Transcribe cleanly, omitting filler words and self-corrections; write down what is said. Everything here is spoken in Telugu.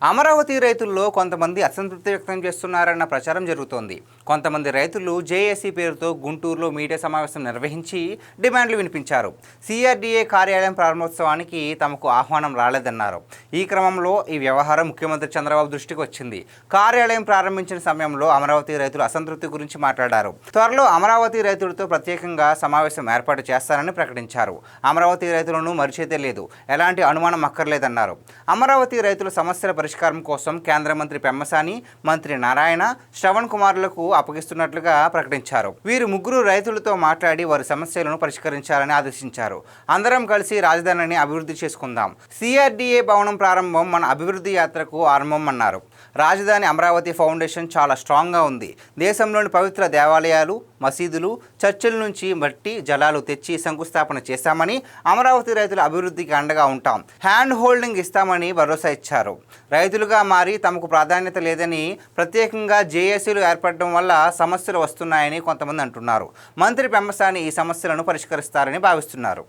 అమరావతి రైతుల్లో కొంతమంది అసంతృప్తి వ్యక్తం చేస్తున్నారన్న ప్రచారం జరుగుతోంది. కొంతమంది రైతులు జేఏసీ పేరుతో గుంటూరులో మీడియా సమావేశం నిర్వహించి డిమాండ్లు వినిపించారు. సిఆర్డీఏ కార్యాలయం ప్రారంభోత్సవానికి తమకు ఆహ్వానం రాలేదన్నారు. ఈ క్రమంలో ఈ వ్యవహారం ముఖ్యమంత్రి చంద్రబాబు దృష్టికి వచ్చింది. కార్యాలయం ప్రారంభించిన సమయంలో అమరావతి రైతుల అసంతృప్తి గురించి మాట్లాడారు. త్వరలో అమరావతి రైతులతో ప్రత్యేకంగా సమావేశం ఏర్పాటు చేస్తారని ప్రకటించారు. అమరావతి రైతులను మరిచేదే లేదు, ఎలాంటి అనుమానం అక్కర్లేదన్నారు. అమరావతి రైతుల సమస్యల పరిష్కారం కోసం కేంద్ర మంత్రి పెమ్మసాని, మంత్రి నారాయణ, శ్రవణ్ కుమార్లకు అప్పగిస్తున్నట్లుగా ప్రకటించారు. వీరు ముగ్గురు రైతులతో మాట్లాడి వారి సమస్యలను పరిష్కరించాలని ఆదేశించారు. అందరం కలిసి రాజధానిని అభివృద్ధి చేసుకుందాం. సిఆర్డీఏ భవనం ప్రారంభం మన అభివృద్ధి యాత్రకు ఆరంభం అన్నారు. రాజధాని అమరావతి ఫౌండేషన్ చాలా స్ట్రాంగ్గా ఉంది. దేశంలోని పవిత్ర దేవాలయాలు, మసీదులు, చర్చిల నుంచి మట్టి జలాలు తెచ్చి శంకుస్థాపన చేశామని, అమరావతి రైతుల అభివృద్ధికి అండగా ఉంటాం, హ్యాండ్ హోల్డింగ్ ఇస్తామని భరోసా ఇచ్చారు. రైతులుగా మారి తమకు ప్రాధాన్యత లేదని, ప్రత్యేకంగా జేఏసీలు ఏర్పడడం వల్ల సమస్యలు వస్తున్నాయని కొంతమంది అంటున్నారు. మంత్రి పెమ్మసాని ఈ సమస్యలను పరిష్కరిస్తారని భావిస్తున్నారు.